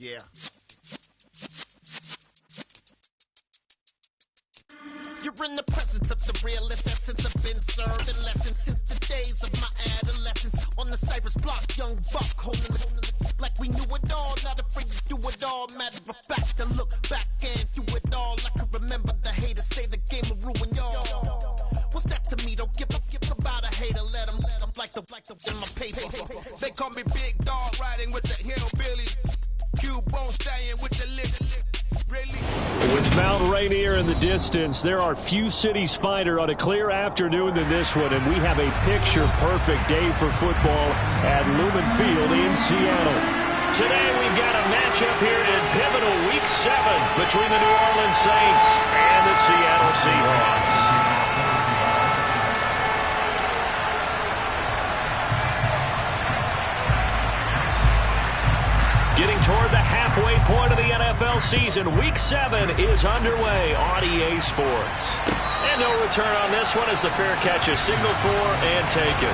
Yeah. You're in the presence of the realest essence. I've been served in lessons since the days of my adolescence. On the Cypress block, young buck holding it like we knew it all. Not afraid to do it all. Matter of fact, to look back and do it all. I can remember the haters say the game will ruin y'all. What's that to me? Don't give about a hater. Let them like the in my paper. They call me Big Dog, riding with the hillbilly. Cubone staying with the lip. Really? With Mount Rainier in the distance, there are few cities finer on a clear afternoon than this one, and we have a picture-perfect day for football at Lumen Field in Seattle. Today we've got a matchup here in pivotal Week 7 between the New Orleans Saints and the Seattle Seahawks. Getting toward the halfway point of the NFL season, Week 7 is underway on EA Sports. And no return on this one as the fair catch is signaled for and taken.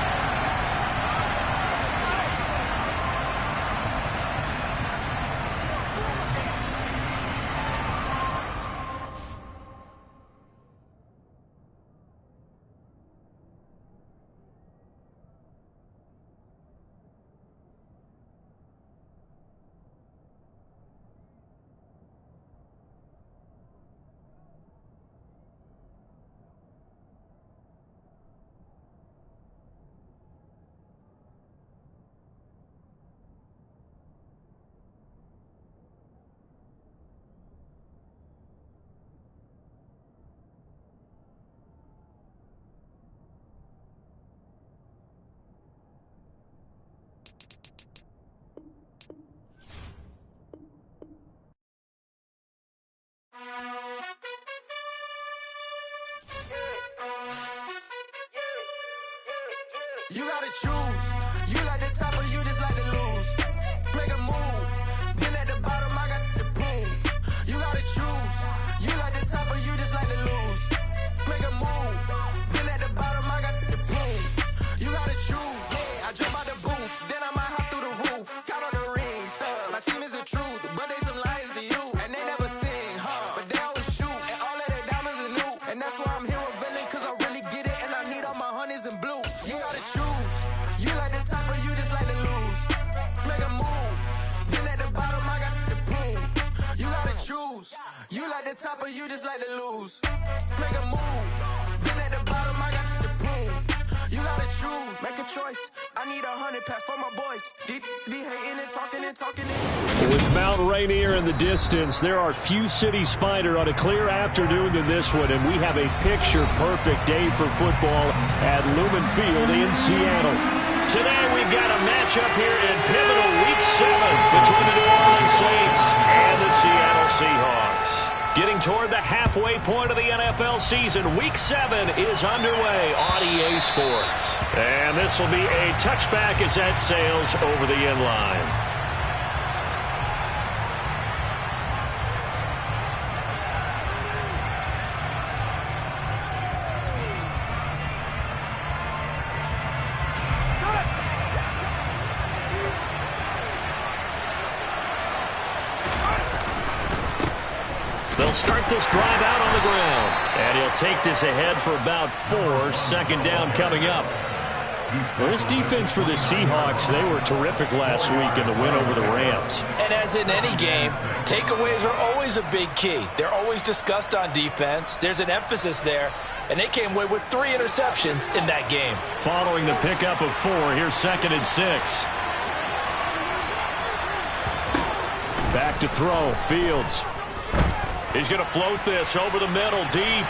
You gotta choose. You like the top or you just like to lose. Make a move. Been at the bottom, I got the prove. You gotta choose. You like the top or you just like to lose. Make a move. Been at the bottom, I got the prove. You gotta choose. Yeah, I jump out the booth. Then I might hop through the roof. Count on the rings. My team is the truth, but they some liars to you. And they never sing, but they always shoot. And all of their diamonds are new. And that's why I'm here with villain, cause I really get it. And I need all my honeys in blue. You gotta choose. You like the top or you just like to lose. Make a move. Been at the bottom, I got the proof. You gotta choose. You like the top or you just like to lose. Make a move. Been at the bottom, I got the proof. You gotta choose. Make a choice. I need 100 pack for my boys. Be hating and talking and talking and... With Mount Rainier in the distance, there are few cities finer on a clear afternoon than this one, and we have a picture-perfect day for football at Lumen Field in Seattle. Today we've got a matchup here in pivotal Week 7 between the New Orleans Saints and the Seattle Seahawks. Getting toward the halfway point of the NFL season, Week 7 is underway on EA Sports. And this will be a touchback as that sails over the end line. They'll start this drive out on the ground. And he'll take this ahead for about 4. Second down coming up. Well, this defense for the Seahawks, they were terrific last week in the win over the Rams. And as in any game, takeaways are always a big key. They're always discussed on defense. There's an emphasis there. And they came away with 3 interceptions in that game. Following the pickup of 4, here's 2nd and 6. Back to throw, Fields. He's going to float this over the middle, deep.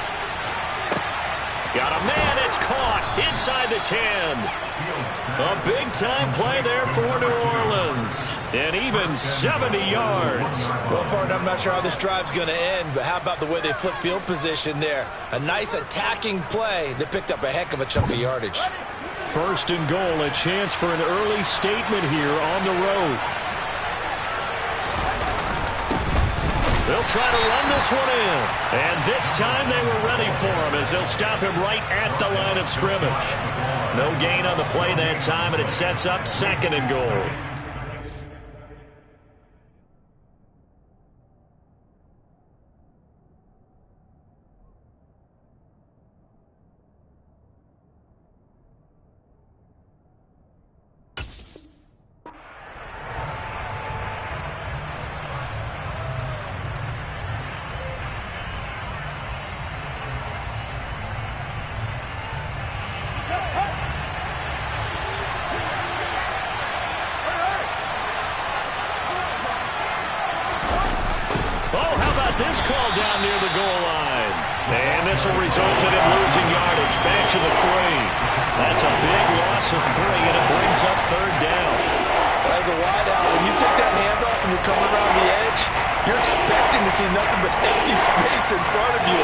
Got a man, it's caught inside the 10. A big-time play there for New Orleans. And even 70 yards. Well, partner, I'm not sure how this drive's going to end, but how about the way they flip field position there? A nice attacking play. They picked up a heck of a chunk of yardage. 1st and goal, a chance for an early statement here on the road. They'll try to run this one in. And this time they were ready for him as they'll stop him right at the line of scrimmage. No gain on the play that time, and it sets up 2nd and goal. Oh, how about this call down near the goal line? And this will result in him losing yardage. Back to the 3. That's a big loss of 3, and it brings up third down. As a wideout, when you take that handoff and you're coming around the edge, you're expecting to see nothing but empty space in front of you.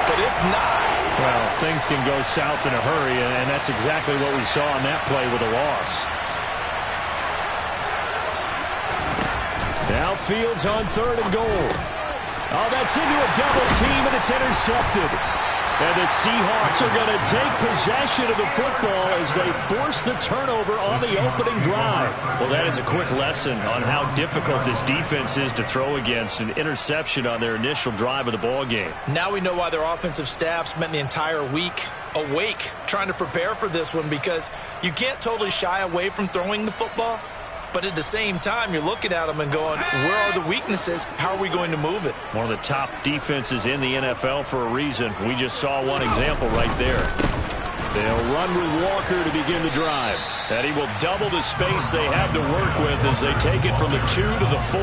But if not... Well, things can go south in a hurry, and that's exactly what we saw on that play with a loss. Now Fields on 3rd and goal. Oh, that's into a double team, and it's intercepted. And the Seahawks are going to take possession of the football as they force the turnover on the opening drive. Well, that is a quick lesson on how difficult this defense is to throw against. An interception on their initial drive of the ball game. Now we know why their offensive staff spent the entire week awake trying to prepare for this one, because you can't totally shy away from throwing the football. But at the same time, you're looking at them and going, where are the weaknesses? How are we going to move it? One of the top defenses in the NFL for a reason. We just saw one example right there. They'll run with Walker to begin the drive. And he will double the space they have to work with as they take it from the 2 to the 4.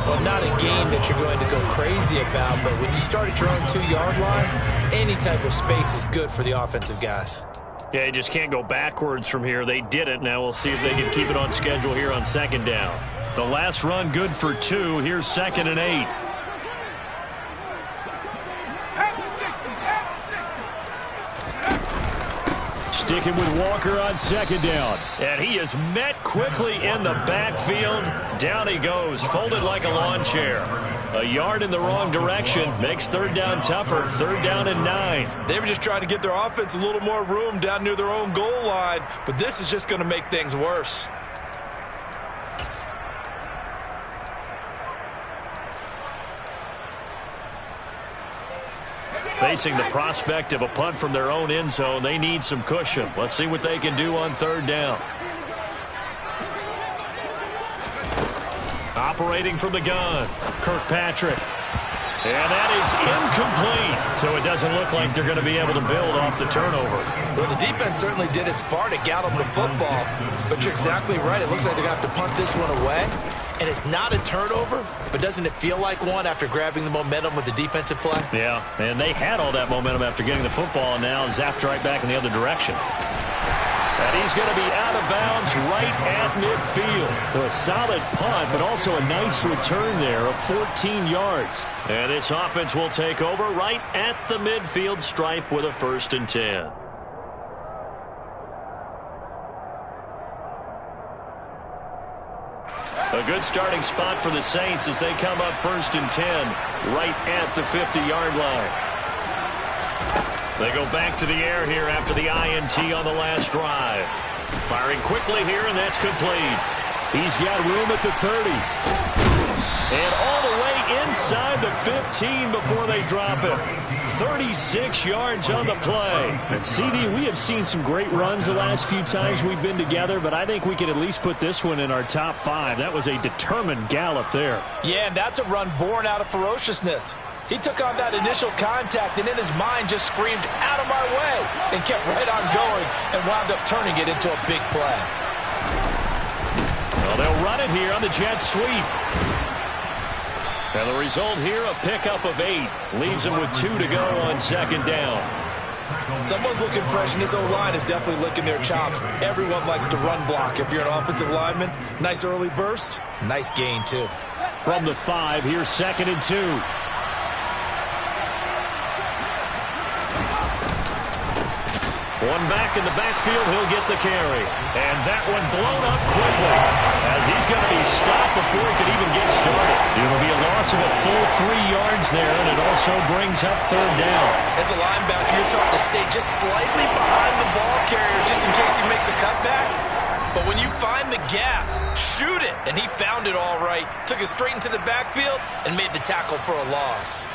Well, not a game that you're going to go crazy about, but when you start at your own 2-yard line, any type of space is good for the offensive guys. Yeah, you just can't go backwards from here. They did it. Now we'll see if they can keep it on schedule here on 2nd down. The last run good for 2. Here's 2nd and 8. Sticking with Walker on 2nd down. And he is met quickly in the backfield. Down he goes, folded like a lawn chair. A yard in the wrong direction makes 3rd down tougher. 3rd down and 9. They were just trying to give their offense a little more room down near their own goal line, but this is just going to make things worse. Facing the prospect of a punt from their own end zone, they need some cushion. Let's see what they can do on 3rd down. Operating from the gun, Kirkpatrick. And that is incomplete. So it doesn't look like they're going to be able to build off the turnover. Well, the defense certainly did its part to get them the football. But you're exactly right. It looks like they're going to have to punt this one away. And it's not a turnover, but doesn't it feel like one after grabbing the momentum with the defensive play? Yeah, and they had all that momentum after getting the football, and now zapped right back in the other direction. And he's going to be out of bounds right at midfield. Well, a solid punt, but also a nice return there of 14 yards. And this offense will take over right at the midfield stripe with a 1st and 10. A good starting spot for the Saints as they come up 1st and 10 right at the 50-yard line. They go back to the air here after the INT on the last drive. Firing quickly here, and that's complete. He's got room at the 30. And all the way inside the 15 before they drop it. 36 yards on the play. And CD, we have seen some great runs the last few times we've been together, but I think we can at least put this one in our top 5. That was a determined gallop there. Yeah, and that's a run born out of ferociousness. He took on that initial contact and in his mind just screamed, "Out of my way," and kept right on going and wound up turning it into a big play. Well, they'll run it here on the jet sweep. And the result here, a pickup of 8. Leaves them with 2 to go on 2nd down. Someone's looking fresh, and this O-line is definitely licking their chops. Everyone likes to run block. If you're an offensive lineman, nice early burst, nice gain, too. From the 5, here's 2nd and 2. One back in the backfield, he'll get the carry. And that one blown up quickly as he's going to be stopped before he can even get started. It'll be a loss of a full 3 yards there, and it also brings up 3rd down. As a linebacker, you're taught to stay just slightly behind the ball carrier just in case he makes a cutback. But when you find the gap, shoot it. And he found it all right. Took it straight into the backfield and made the tackle for a loss.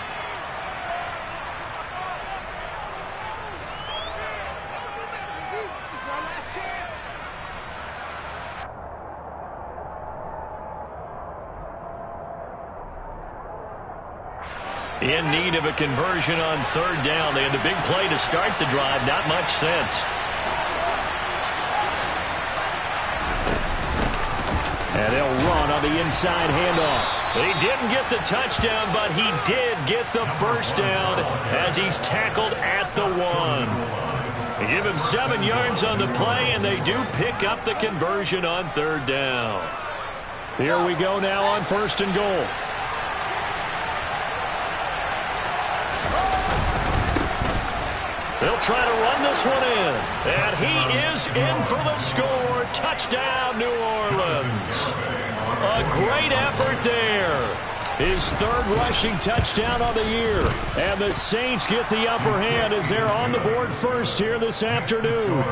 In need of a conversion on 3rd down. They had the big play to start the drive. Not much sense. And they'll run on the inside handoff. He didn't get the touchdown, but he did get the first down as he's tackled at the 1. They give him 7 yards on the play, and they do pick up the conversion on 3rd down. Here we go now on 1st and goal. They'll try to run this one in. And he is in for the score. Touchdown, New Orleans. A great effort there. His 3rd rushing touchdown of the year. And the Saints get the upper hand as they're on the board first here this afternoon.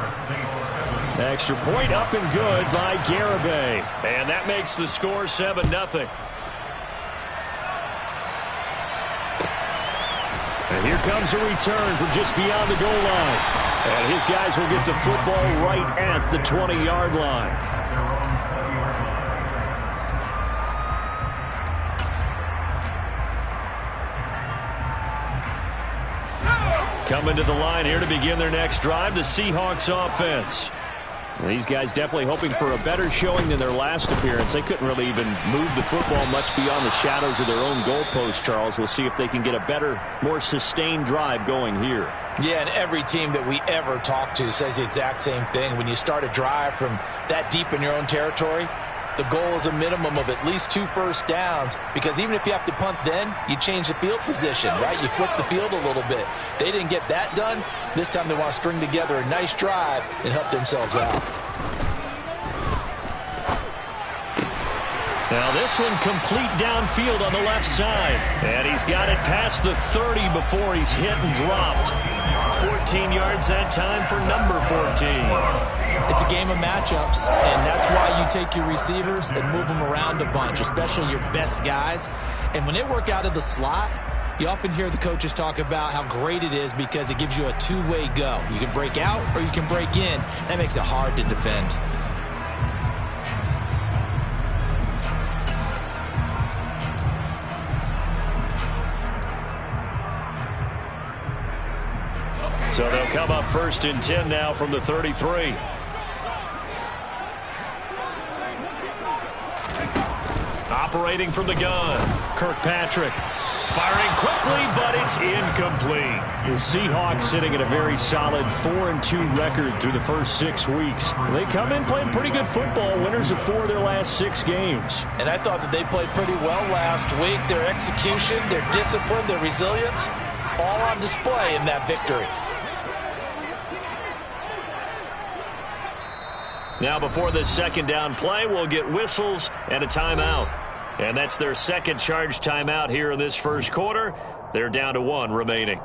Extra point up and good by Garibay. And that makes the score 7-0. And here comes a return from just beyond the goal line. And his guys will get the football right at the 20-yard line. Coming to the line here to begin their next drive, the Seahawks offense. These guys definitely hoping for a better showing than their last appearance. They couldn't really even move the football much beyond the shadows of their own goalpost, Charles. We'll see if they can get a better, more sustained drive going here. Yeah, and every team that we ever talk to says the exact same thing. When you start a drive from that deep in your own territory, the goal is a minimum of at least 2 first downs, because even if you have to punt then, you change the field position, right? You flip the field a little bit. They didn't get that done. This time they want to string together a nice drive and help themselves out. Now this one complete downfield on the left side. And he's got it past the 30 before he's hit and dropped. 14 yards that time for number 14. It's a game of matchups, and that's why you take your receivers and move them around a bunch, especially your best guys. And when they work out of the slot, you often hear the coaches talk about how great it is because it gives you a two-way go. You can break out or you can break in. That makes it hard to defend. So they'll come up 1st and 10 now from the 33. Operating from the gun, Kirkpatrick. Firing quickly, but it's incomplete. The Seahawks sitting at a very solid 4-2 record through the first 6 weeks. They come in playing pretty good football, winners of 4 of their last 6 games. And I thought that they played pretty well last week. Their execution, their discipline, their resilience, all on display in that victory. Now before this 2nd down play, we'll get whistles and a timeout. And that's their 2nd charge timeout here in this 1st quarter. They're down to 1 remaining.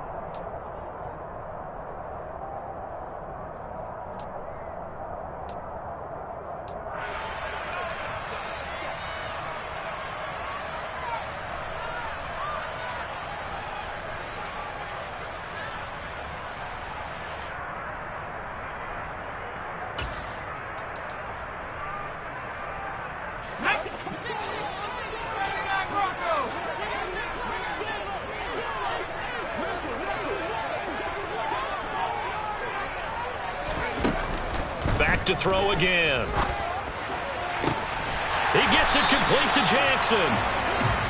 To throw again. He gets it complete to Jackson.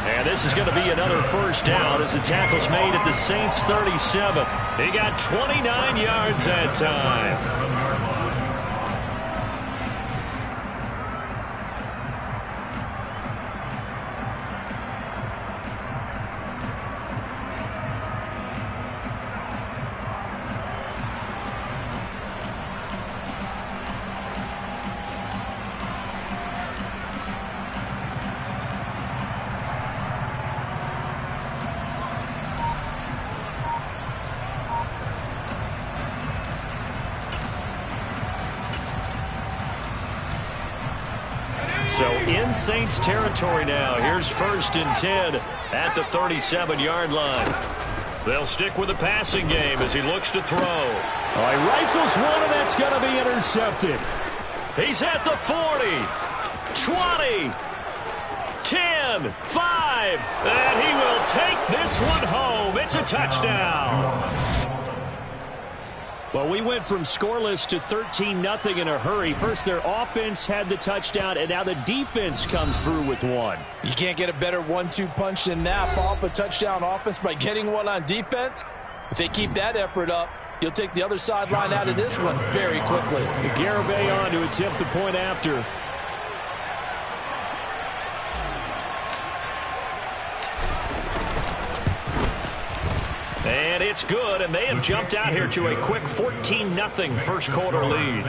And this is going to be another 1st down as the tackle's made at the Saints 37. He got 29 yards that time. So in Saints territory now. Here's 1st and 10 at the 37-yard line. They'll stick with the passing game as he looks to throw. All right, rifles one, and that's going to be intercepted. He's at the 40, 20, 10, 5, and he will take this one home. It's a touchdown. Well, we went from scoreless to 13-0 in a hurry. First, their offense had the touchdown, and now the defense comes through with one. You can't get a better 1-2 punch than that. Follow up a touchdown offense by getting one on defense. If they keep that effort up, you'll take the other sideline out of this one very quickly. Garibay on to attempt the point after. And it's good, and they have jumped out here to a quick 14-0 first quarter lead.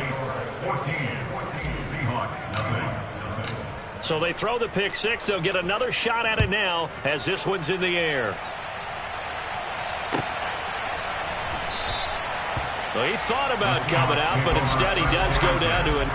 So they throw the pick six. They'll get another shot at it now as this one's in the air. Well, he thought about coming out, but instead he does go down to it.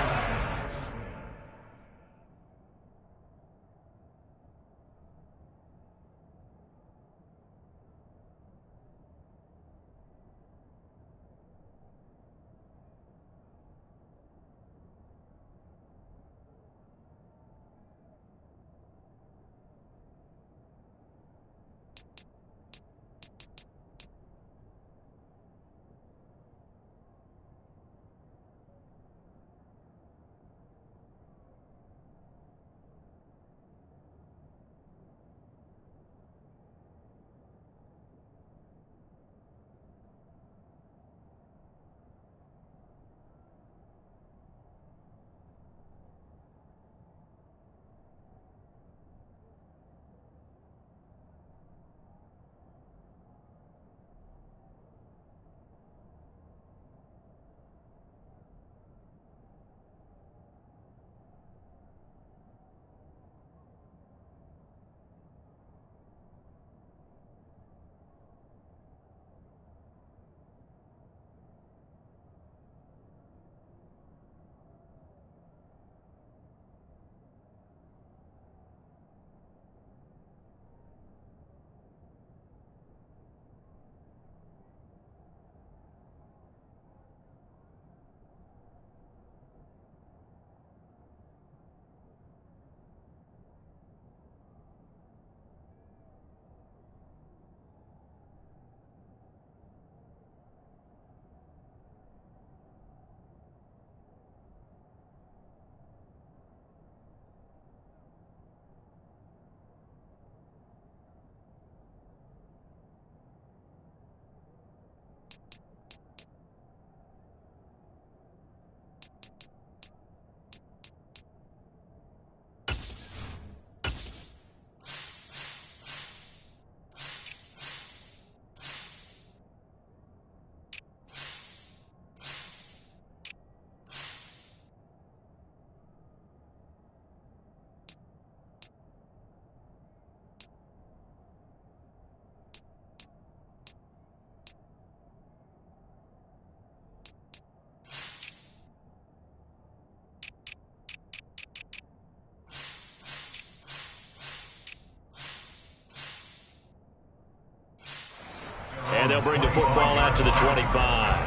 And they'll bring the football out to the 25.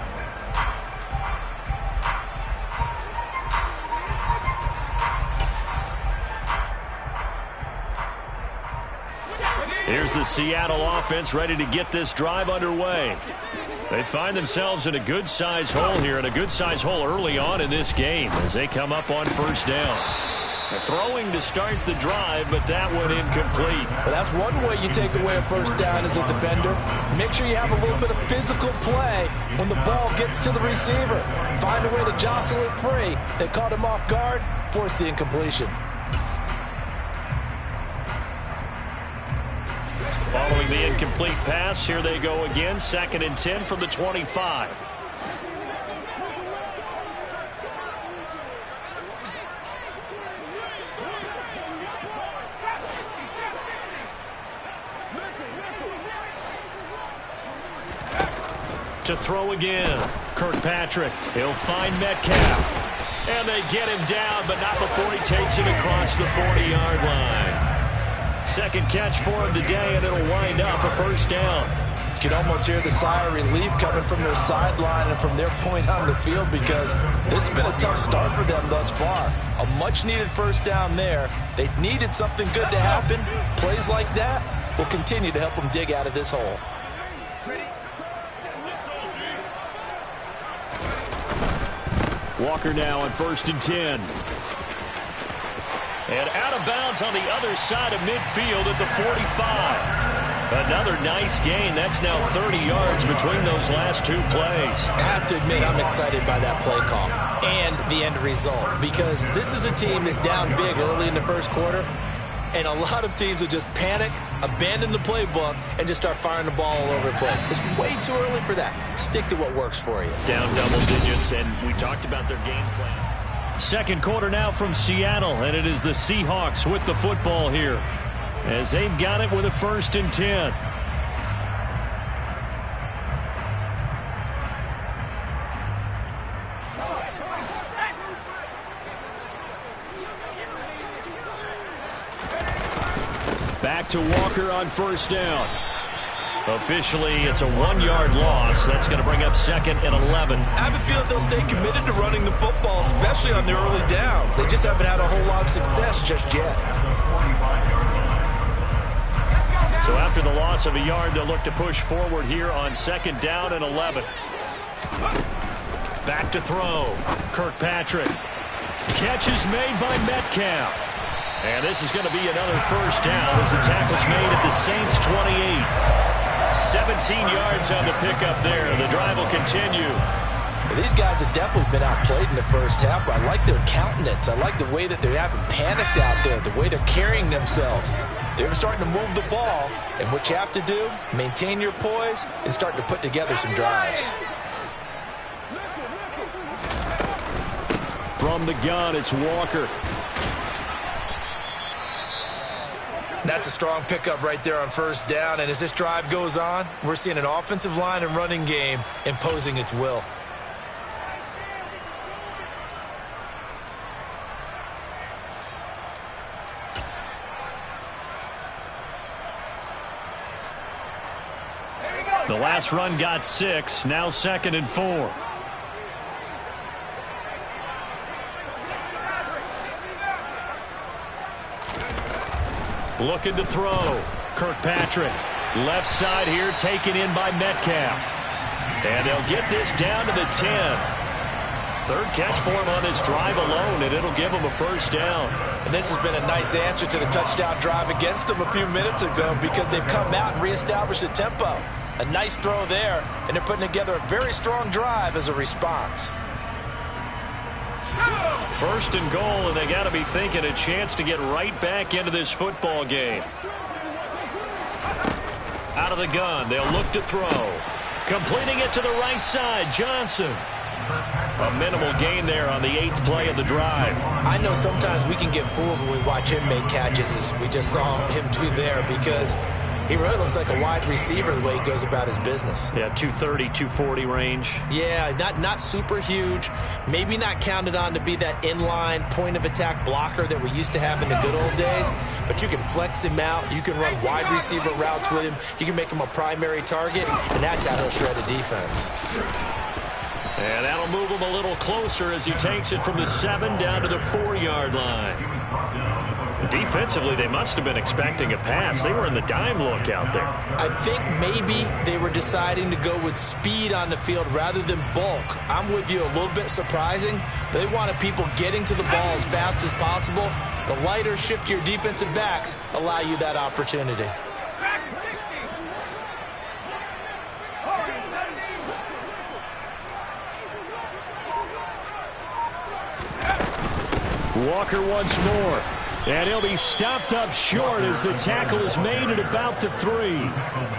Here's the Seattle offense ready to get this drive underway. They find themselves in a good-sized hole here, and a good-sized hole early on in this game as they come up on first down. They're throwing to start the drive, but that one incomplete. Well, that's one way you take away a first down as a defender. Make sure you have a little bit of physical play when the ball gets to the receiver. Find a way to jostle it free. They caught him off guard, forced the incompletion. Following the incomplete pass, here they go again. 2nd and 10 from the 25. To throw again. Kirkpatrick. He'll find Metcalf. And they get him down, but not before he takes it across the 40-yard line. Second catch for him today, and it'll wind up a first down. You can almost hear the sigh of relief coming from their sideline and from their point on the field, because this has been a tough start for them thus far. A much-needed first down there. They needed something good to happen. Plays like that will continue to help them dig out of this hole. Walker now on 1st and 10. And out of bounds on the other side of midfield at the 45. Another nice gain. That's now 30 yards between those last two plays. I have to admit, I'm excited by that play call and the end result, because this is a team that's down big early in the first quarter, and a lot of teams will just panic, abandon the playbook, and just start firing the ball all over the place. It's way too early for that. Stick to what works for you. Down double digits, and we talked about their game plan. Second quarter now from Seattle, and it is the Seahawks with the football here, as they've got it with a 1st and 10. Back to Walker on 1st down. Officially, it's a 1-yard loss. That's going to bring up 2nd and 11. I have a feeling they'll stay committed to running the football, especially on the early downs. They just haven't had a whole lot of success just yet. So after the loss of a yard, they'll look to push forward here on 2nd down and 11. Back to throw. Kirkpatrick. Catch is made by Metcalf. And this is going to be another 1st down as the tackle's made at the Saints' 28. 17 yards on the pickup there. The drive will continue. Well, these guys have definitely been outplayed in the first half, but I like their countenance. I like the way that they haven't panicked out there, the way they're carrying themselves. They're starting to move the ball, and what you have to do, maintain your poise and start to put together some drives. From the gun, it's Walker. That's a strong pickup right there on 1st down, and as this drive goes on, we're seeing an offensive line and running game imposing its will. The last run got 6, now 2nd and 4. Looking to throw. Kirkpatrick. Left side here taken in by Metcalf. And they'll get this down to the 10. 3rd catch for him on this drive alone, and it'll give him a 1st down. And this has been a nice answer to the touchdown drive against them a few minutes ago, because they've come out and reestablished the tempo. A nice throw there, and they're putting together a very strong drive as a response. 1st and goal, and they got to be thinking a chance to get right back into this football game. Out of the gun, they'll look to throw. Completing it to the right side, Johnson. A minimal gain there on the 8th play of the drive. I know sometimes we can get fooled when we watch him make catches, as we just saw him do there, because he really looks like a wide receiver the way he goes about his business. Yeah, 230, 240 range. Yeah, not super huge. Maybe not counted on to be that inline point-of-attack blocker that we used to have in the good old days. But you can flex him out. You can run wide receiver routes with him. You can make him a primary target, and that's how he'll shred a defense. And that'll move him a little closer as he takes it from the 7 down to the 4-yard line. Defensively, they must have been expecting a pass. They were in the dime look out there. I think maybe they were deciding to go with speed on the field rather than bulk. I'm with you, a little bit surprising. They wanted people getting to the ball as fast as possible. The lighter, shiftier defensive backs allow you that opportunity. Walker once more. And he'll be stopped up short as the tackle is made at about the 3.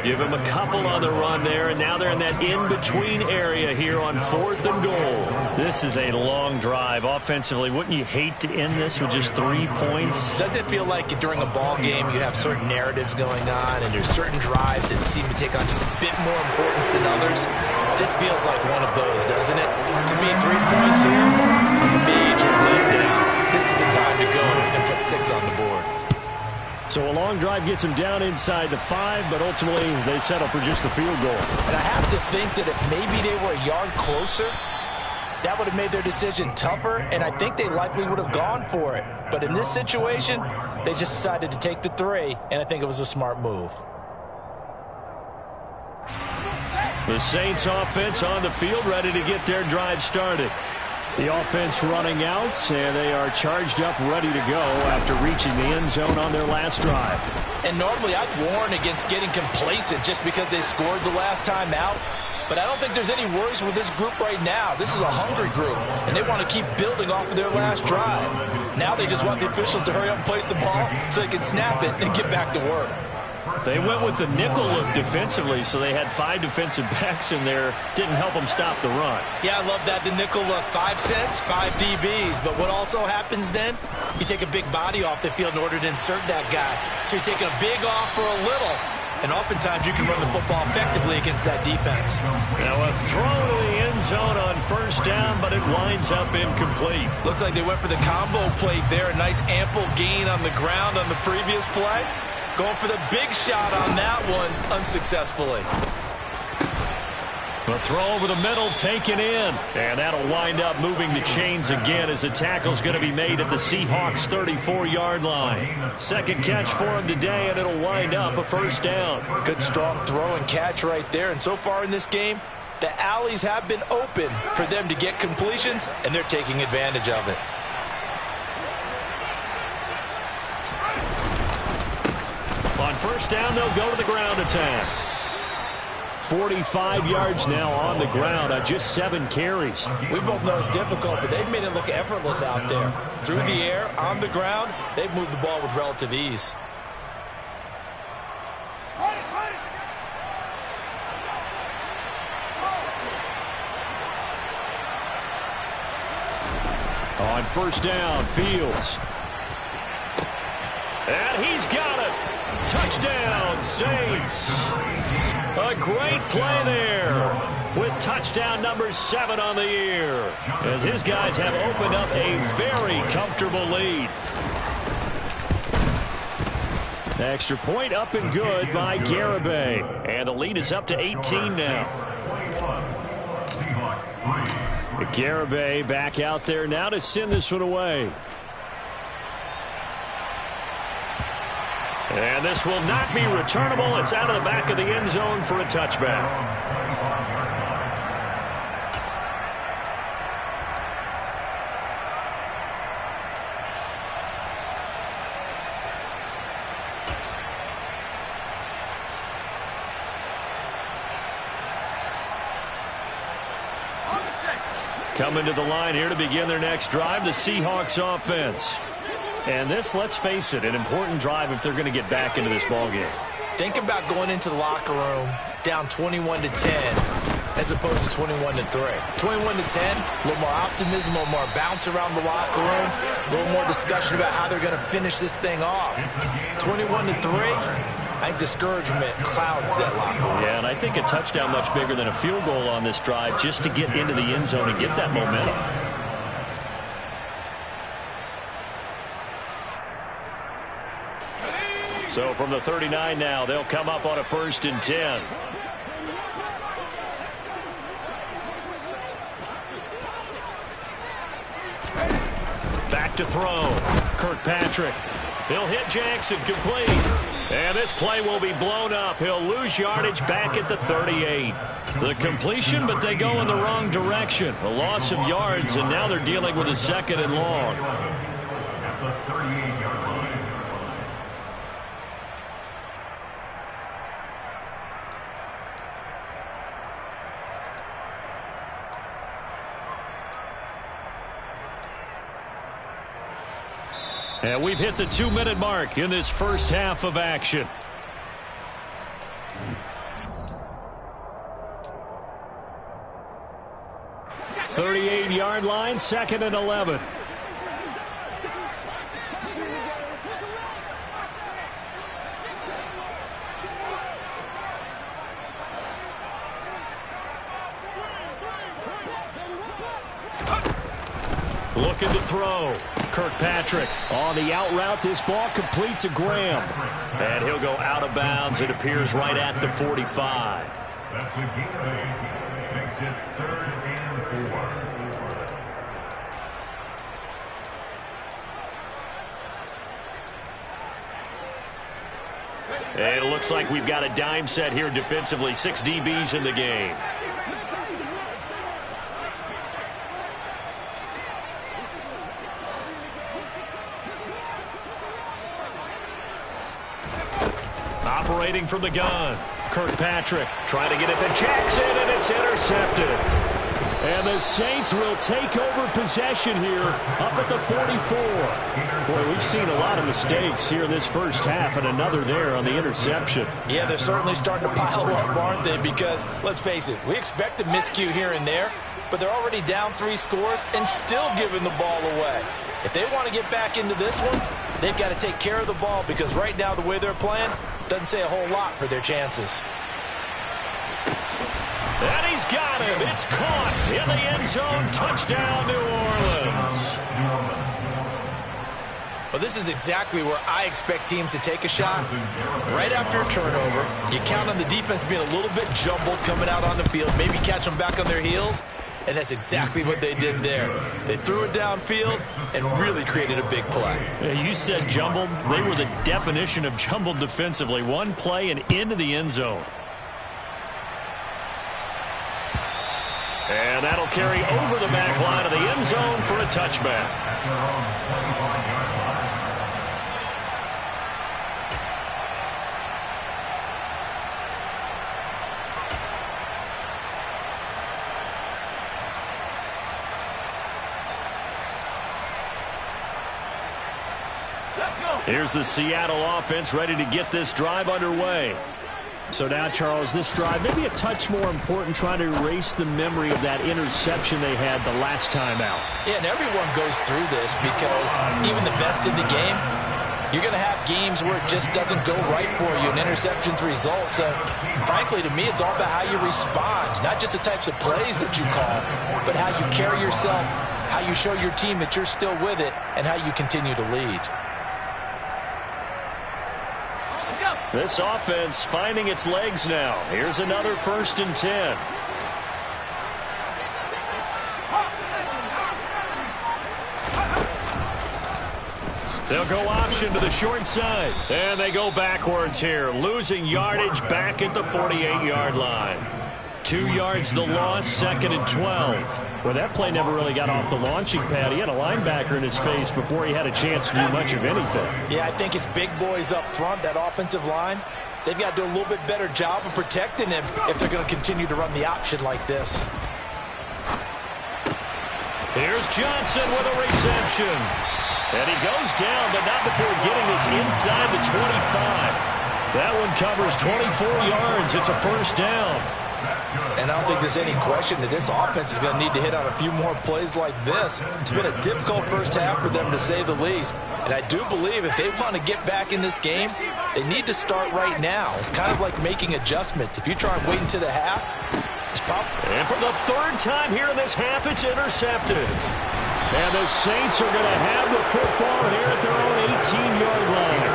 Give him a couple on the run there, and now they're in that in-between area here on 4th and goal. This is a long drive. Offensively, wouldn't you hate to end this with just 3 points? Doesn't it feel like during a ball game you have certain narratives going on, and there's certain drives that seem to take on just a bit more importance than others? This feels like one of those, doesn't it? To me, 3 points here, a major letdown. This is the time to go and put 6 on the board. So a long drive gets him down inside the 5, but ultimately they settle for just the field goal. And I have to think that if maybe they were a yard closer, that would have made their decision tougher, and I think they likely would have gone for it. But in this situation, they just decided to take the 3, and I think it was a smart move. The Saints offense on the field, ready to get their drive started. The offense running out, and they are charged up, ready to go after reaching the end zone on their last drive. And normally I'd warn against getting complacent just because they scored the last time out. But I don't think there's any worries with this group right now. This is a hungry group, and they want to keep building off of their last drive. Now they just want the officials to hurry up and place the ball so they can snap it and get back to work. They went with the nickel look defensively, so they had 5 defensive backs in there. Didn't help them stop the run. Yeah, I love that, the nickel look. 5 cents, 5 DBs. But what also happens then? You take a big body off the field in order to insert that guy. So you're taking a big off for a little. And oftentimes you can run the football effectively against that defense. Now a throw to the end zone on first down, but it winds up incomplete. Looks like they went for the combo plate there. A nice ample gain on the ground on the previous play. Going for the big shot on that one unsuccessfully. The throw over the middle taken in. And that'll wind up moving the chains again as the tackle's going to be made at the Seahawks 34-yard line. Second catch for him today, and it'll wind up a first down. Good strong throw and catch right there. And so far in this game, the alleys have been open for them to get completions, and they're taking advantage of it. On first down, they'll go to the ground attack. 45 yards now on the ground on just 7 carries. We both know it's difficult, but they've made it look effortless out there. Through the air, on the ground, they've moved the ball with relative ease. On first down, Fields. And he's got it. Touchdown, Saints. A great play there with touchdown number 7 on the year as his guys have opened up a very comfortable lead. Extra point up and good by Garibay. And the lead is up to 18 now. Garibay back out there now to send this one away. And this will not be returnable. It's out of the back of the end zone for a touchback. Coming to the line here to begin their next drive, the Seahawks offense. And this, let's face it, an important drive if they're going to get back into this ballgame. Think about going into the locker room down 21-10 as opposed to 21-3. 21-10, a little more optimism, a little more bounce around the locker room, a little more discussion about how they're going to finish this thing off. 21-3, I think discouragement clouds that locker room. Yeah, and I think a touchdown much bigger than a field goal on this drive just to get into the end zone and get that momentum. So from the 39 now, they'll come up on a 1st and 10. Back to throw. Kirkpatrick. He'll hit Jackson complete. And this play will be blown up. He'll lose yardage back at the 38. The completion, but they go in the wrong direction. A loss of yards, and now they're dealing with a 2nd and long. At the 38-yard line. And we've hit the 2-minute mark in this first half of action. .38-yard line, 2nd and 11. Looking to throw. Kirkpatrick on the out route. This ball complete to Graham. And he'll go out of bounds. It appears right at the 45. That's the game. Makes it 3rd and 4. And it looks like we've got a dime set here defensively. 6 DBs in the game. Operating from the gun. Kirkpatrick trying to get it to Jackson, and it's intercepted. And the Saints will take over possession here up at the 44. Boy, we've seen a lot of mistakes here in this first half, and another there on the interception. Yeah, they're certainly starting to pile up, aren't they? Because, let's face it, we expect a miscue here and there, but they're already down 3 scores and still giving the ball away. If they want to get back into this one, they've got to take care of the ball, because right now the way they're playing doesn't say a whole lot for their chances. And he's got him. It's caught in the end zone. Touchdown, New Orleans. Well, this is exactly where I expect teams to take a shot. Right after a turnover, you count on the defense being a little bit jumbled coming out on the field, maybe catch them back on their heels, and that's exactly what they did there. They threw it downfield and really created a big play. Yeah, you said jumbled. They were the definition of jumbled defensively. One play and into the end zone. And that'll carry over the back line of the end zone for a touchback. Here's the Seattle offense ready to get this drive underway. So now, Charles, this drive maybe a touch more important, trying to erase the memory of that interception they had the last time out. Yeah, and everyone goes through this because even the best in the game, you're going to have games where it just doesn't go right for you, and interceptions result. So, frankly, to me, it's all about how you respond, not just the types of plays that you call, but how you carry yourself, how you show your team that you're still with it, and how you continue to lead. This offense finding its legs now. Here's another 1st and 10. They'll go option to the short side. And they go backwards here, losing yardage back at the 48-yard line. 2 yards the loss, 2nd and 12. Well, that play never really got off the launching pad. He had a linebacker in his face before he had a chance to do much of anything. Yeah, I think it's big boys up front, that offensive line. They've got to do a little bit better job of protecting him if they're going to continue to run the option like this. Here's Johnson with a reception. And he goes down, but not before getting this inside the 25. That one covers 24 yards. It's a 1st down. And I don't think there's any question that this offense is going to need to hit on a few more plays like this. It's been a difficult first half for them, to say the least. And I do believe if they want to get back in this game, they need to start right now. It's kind of like making adjustments. If you try and wait until the half, it's probably... And for the 3rd time here in this half, it's intercepted. And the Saints are going to have the football here at their own 18-yard line.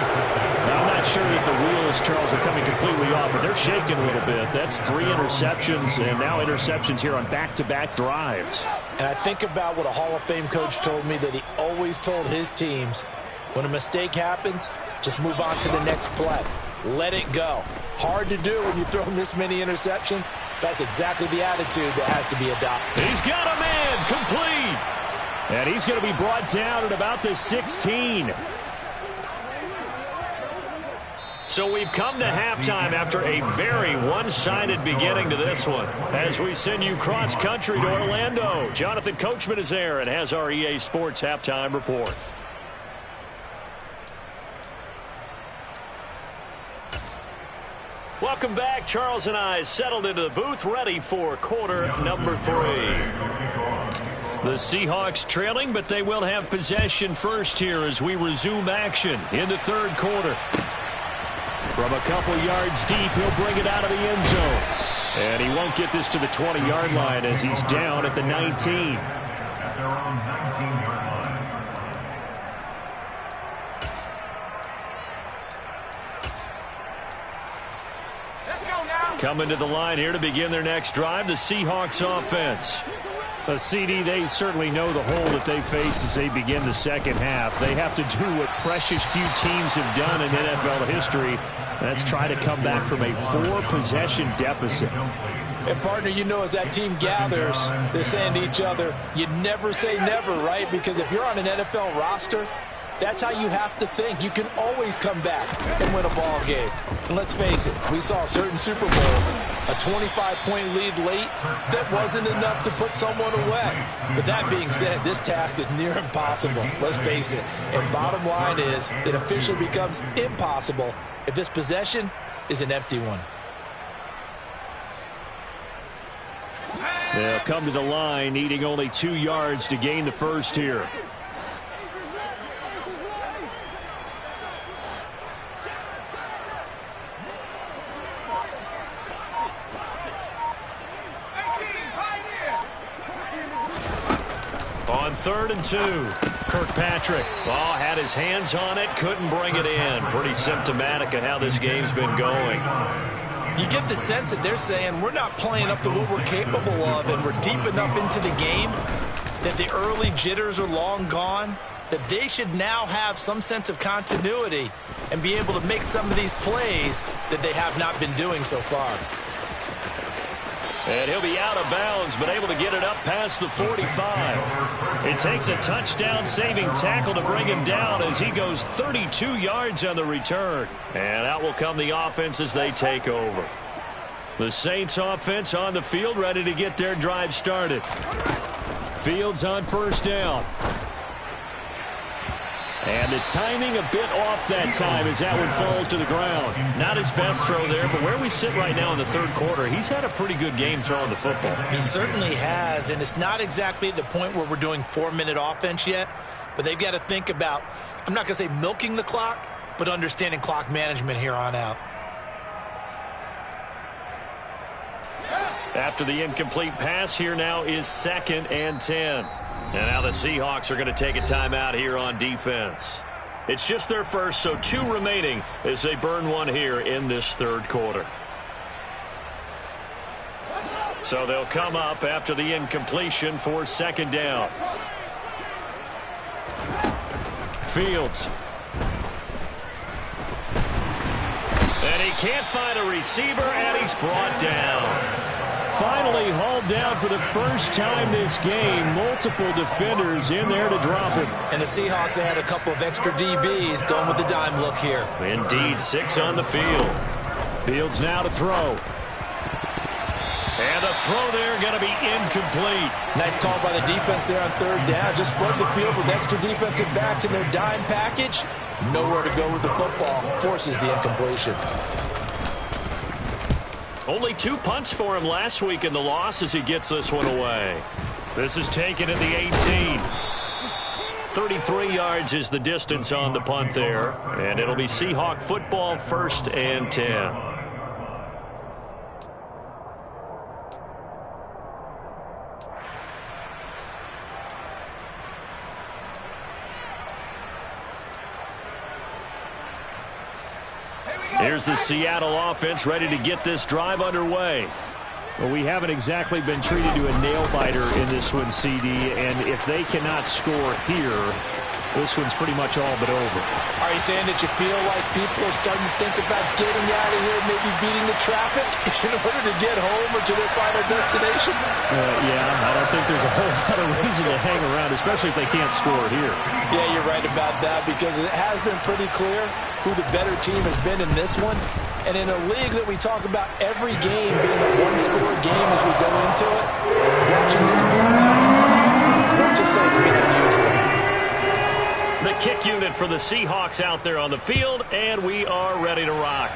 Now, I'm not sure that the wheels, Charles, are coming completely off, but they're shaking a little bit. That's 3 interceptions, and now interceptions here on back-to-back drives. And I think about what a Hall of Fame coach told me, that he always told his teams, when a mistake happens, just move on to the next play. Let it go. Hard to do when you throw this many interceptions. That's exactly the attitude that has to be adopted. He's got a man complete. And he's going to be brought down at about the 16. So we've come to halftime after a very one-sided beginning to this one. As we send you cross-country to Orlando, Jonathan Coachman is there and has our EA Sports halftime report. Welcome back. Charles and I settled into the booth, ready for quarter number 3. The Seahawks trailing, but they will have possession first here as we resume action in the 3rd quarter. From a couple yards deep, he'll bring it out of the end zone. And he won't get this to the 20-yard line as he's down at the 19. At their own 19-yard line. Let's go now. Coming to the line here to begin their next drive, the Seahawks offense. A CD, they certainly know the hole that they face as they begin the second half. They have to do what precious few teams have done in NFL history. That's try to come back from a 4-possession deficit. And, partner, you know, as that team gathers, they're saying to each other, you never say never, right? Because if you're on an NFL roster, That's how you have to think. You can always come back and win a ball game. And let's face it, we saw a certain Super Bowl, a 25-point lead late that wasn't enough to put someone away. But that being said, this task is near impossible. Let's face it. And bottom line is, it officially becomes impossible if this possession is an empty one. They'll come to the line, needing only 2 yards to gain the first here. On 3rd and 2, Kirkpatrick. Oh, had his hands on it, couldn't bring it in. Pretty symptomatic of how this game's been going. You get the sense that they're saying we're not playing up to what we're capable of, and we're deep enough into the game that the early jitters are long gone, that they should now have some sense of continuity and be able to make some of these plays that they have not been doing so far. And he'll be out of bounds, but able to get it up past the 45. It takes a touchdown-saving tackle to bring him down as he goes 32 yards on the return. And out will come the offense as they take over. The Saints offense on the field, ready to get their drive started. Fields on 1st down. And the timing a bit off that time as that one falls to the ground. Not his best throw there, but where we sit right now in the 3rd quarter, he's had a pretty good game throwing the football. He certainly has, and it's not exactly at the point where we're doing 4-minute offense yet, but they've got to think about, I'm not going to say milking the clock, but understanding clock management here on out. After the incomplete pass, here now is 2nd and 10. And now the Seahawks are going to take a timeout here on defense. It's just their first, so 2 remaining as they burn one here in this 3rd quarter. So they'll come up after the incompletion for 2nd down. Fields. And he can't find a receiver, and he's brought down. Finally hauled down for the first time this game. Multiple defenders in there to drop him. And the Seahawks had a couple of extra DBs going with the dime look here. Indeed, 6 on the field. Fields now to throw. And the throw there going to be incomplete. Nice call by the defense there on 3rd down. Just flood the field with extra defensive backs in their dime package. Nowhere to go with the football. Forces the incompletion. Only 2 punts for him last week in the loss as he gets this one away. This is taken at the 18. 33 yards is the distance on the punt there. And it'll be Seahawk football, 1st and 10. Here's the Seattle offense ready to get this drive underway. Well, we haven't exactly been treated to a nail-biter in this one, CD, and if they cannot score here, this one's pretty much all but over. Are you saying that you feel like people are starting to think about getting out of here, maybe beating the traffic in order to get home or to their final destination? Yeah, I don't think there's a whole lot of reason to hang around, especially if they can't score here. Yeah, you're right about that, because it has been pretty clear who the better team has been in this one. And in a league that we talk about every game being a one-score game as we go into it, watching this blowout, let's just say it's been unusual. The kick unit for the Seahawks out there on the field, and we are ready to rock.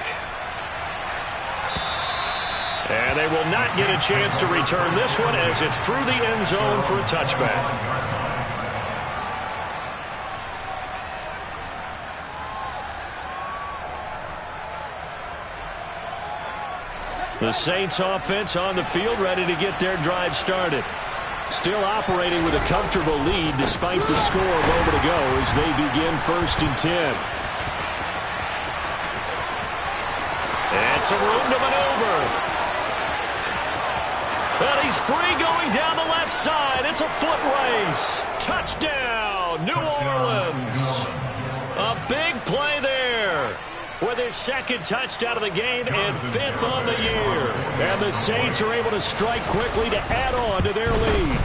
And they will not get a chance to return this one as it's through the end zone for a touchback. The Saints offense on the field ready to get their drive started. Still operating with a comfortable lead despite the score a moment ago as they begin 1st and 10. And some room to maneuver. But he's free going down the left side. It's a foot race. Touchdown, New Orleans. A big play there with his 2nd touchdown of the game and 5th on the year. And the Saints are able to strike quickly to add on to their lead.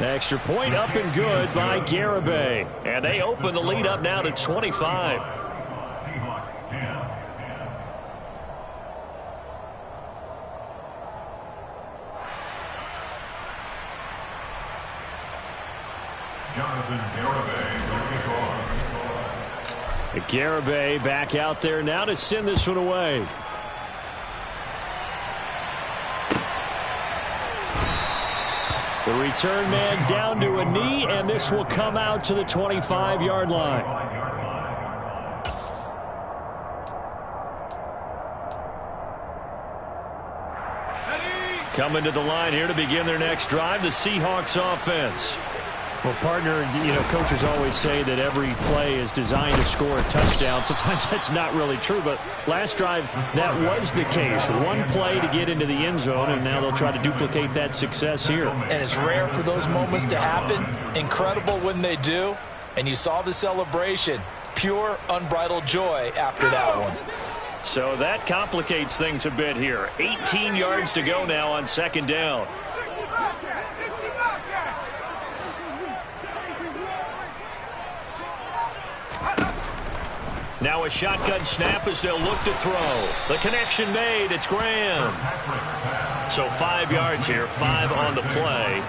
Extra point up and good by Garibay. And they open the lead up now to 25. Seahawks 10. Jonathan Garibay will kick off. Garibay back out there now to send this one away. The return man down to a knee, and this will come out to the 25-yard line. Coming to the line here to begin their next drive, the Seahawks offense. Well, partner, coaches always say that every play is designed to score a touchdown. Sometimes that's not really true, but last drive, that was the case. One play to get into the end zone, and now they'll try to duplicate that success here. And it's rare for those moments to happen. Incredible when they do. And you saw the celebration. Pure, unbridled joy after that one. So that complicates things a bit here. 18 yards to go now on second down. Now a shotgun snap as they'll look to throw. The connection made. It's Graham. So 5 yards here, 5 on the play.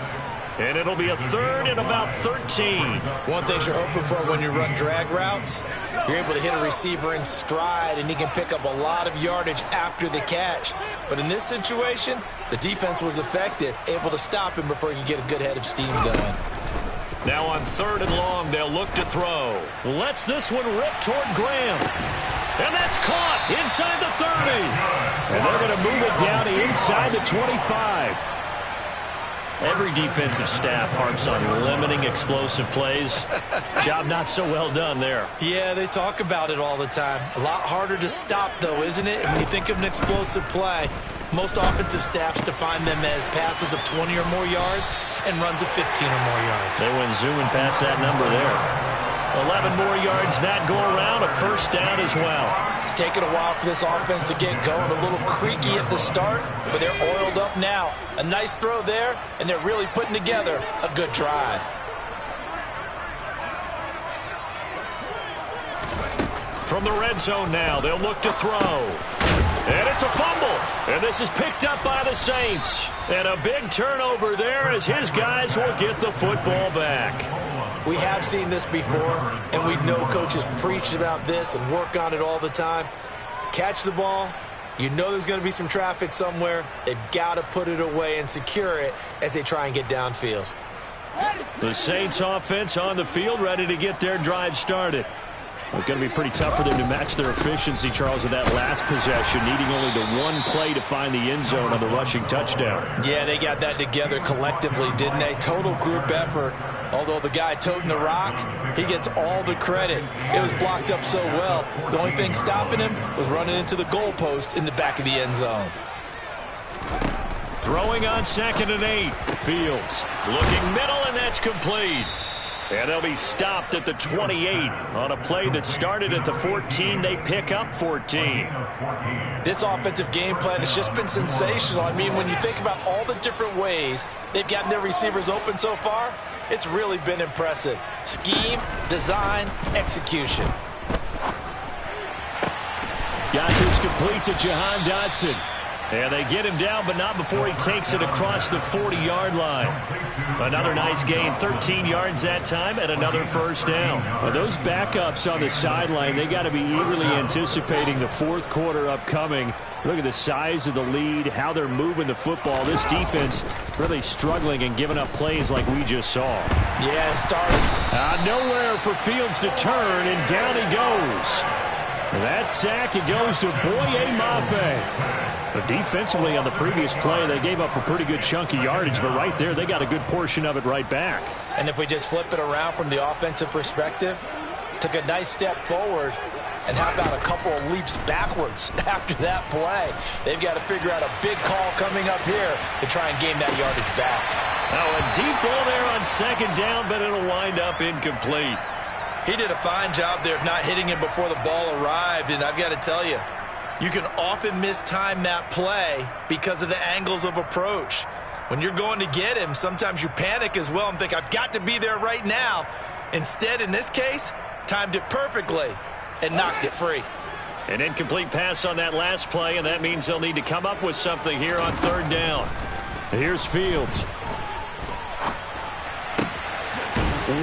And it'll be a third and about 13. One thing you're hoping for when you run drag routes, you're able to hit a receiver in stride, and he can pick up a lot of yardage after the catch. But in this situation, the defense was effective, able to stop him before he could get a good head of steam going. Now on third and long, they'll look to throw. Lets this one rip toward Graham. And that's caught inside the 30. And they're going to move it down to inside the 25. Every defensive staff harps on limiting explosive plays. Job not so well done there. Yeah, they talk about it all the time. A lot harder to stop, though, isn't it? And when you think of an explosive play, most offensive staffs define them as passes of 20 or more yards and runs of 15 or more yards. They went zooming past that number there. 11 more yards that go around, a first down as well. It's taken a while for this offense to get going. A little creaky at the start, but they're oiled up now. A nice throw there, and they're really putting together a good drive. From the red zone now, they'll look to throw. And it's a fumble. And this is picked up by the Saints. And a big turnover there as his guys will get the football back. We have seen this before, and we know coaches preach about this and work on it all the time. Catch the ball. You know there's going to be some traffic somewhere. They've got to put it away and secure it as they try and get downfield. The Saints offense on the field ready to get their drive started. It's going to be pretty tough for them to match their efficiency, Charles, with that last possession, needing only the one play to find the end zone on the rushing touchdown. Yeah, they got that together collectively, didn't they? Total group effort. Although the guy toting the rock, he gets all the credit. It was blocked up so well. The only thing stopping him was running into the goalpost in the back of the end zone. Throwing on 2nd and 8. Fields looking middle, and that's complete. And they'll be stopped at the 28 on a play that started at the 14. They pick up 14. This offensive game plan has just been sensational. I mean, when you think about all the different ways they've gotten their receivers open so far, it's really been impressive. Scheme, design, execution. Got this complete to Jahan Dotson. And they get him down, but not before he takes it across the 40-yard line. Another nice gain, 13 yards that time, and another first down. Well, those backups on the sideline, they got to be eagerly anticipating the fourth quarter upcoming. Look at the size of the lead, how they're moving the football. This defense really struggling and giving up plays like we just saw. Yeah, it started. Nowhere for Fields to turn, and down he goes. That sack, it goes to Boye Mafe. But defensively on the previous play, they gave up a pretty good chunk of yardage, but right there, they got a good portion of it right back. And if we just flip it around from the offensive perspective, took a nice step forward, and how about a couple of leaps backwards after that play? They've got to figure out a big call coming up here to try and gain that yardage back. Now a deep ball there on 2nd down, but it'll wind up incomplete. He did a fine job there of not hitting him before the ball arrived, and I've got to tell you, you can often mistime that play because of the angles of approach. When you're going to get him, sometimes you panic as well and think, I've got to be there right now. Instead, in this case, timed it perfectly and knocked it free. An incomplete pass on that last play, and that means they'll need to come up with something here on third down. Here's Fields.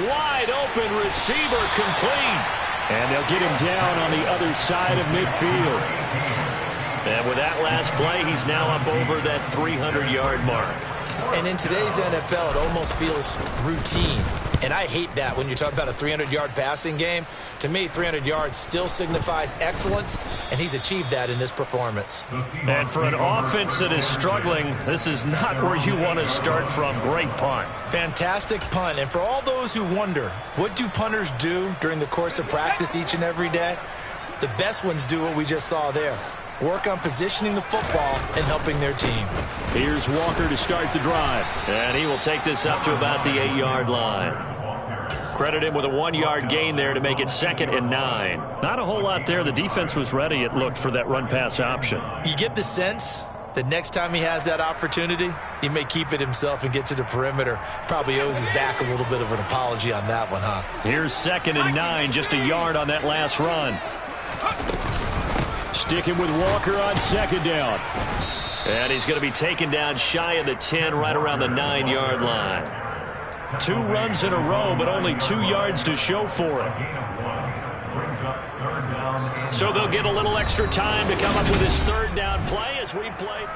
Wide open receiver complete. And they'll get him down on the other side of midfield. And with that last play, he's now up over that 300-yard mark. And in today's NFL, it almost feels routine. And I hate that when you talk about a 300-yard passing game. To me, 300 yards still signifies excellence, and he's achieved that in this performance. And for an offense that is struggling, this is not where you want to start from. Great punt. Fantastic punt. And for all those who wonder, what do punters do during the course of practice each and every day? The best ones do what we just saw there. Work on positioning the football and helping their team. Here's Walker to start the drive. And he will take this up to about the 8-yard line. Credit him with a 1-yard gain there to make it 2nd and 9. Not a whole lot there. The defense was ready, it looked, for that run-pass option. You get the sense that next time he has that opportunity, he may keep it himself and get to the perimeter. Probably owes his back a little bit of an apology on that one, huh? Here's 2nd and 9, just a yard on that last run. Sticking with Walker on 2nd down. And he's going to be taken down shy of the 10, right around the 9-yard line. 2 runs in a row, but only 2 yards to show for it. So they'll get a little extra time to come up with his 3rd down play as we play.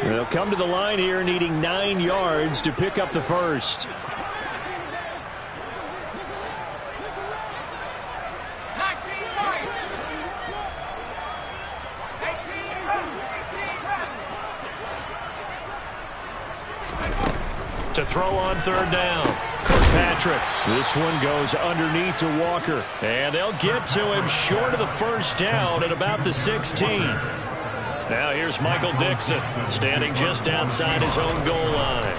They'll come to the line here needing 9 yards to pick up the first. To throw on 3rd down. Kirkpatrick. This one goes underneath to Walker. And they'll get to him short of the 1st down at about the 16. Now here's Michael Dixon, standing just outside his own goal line.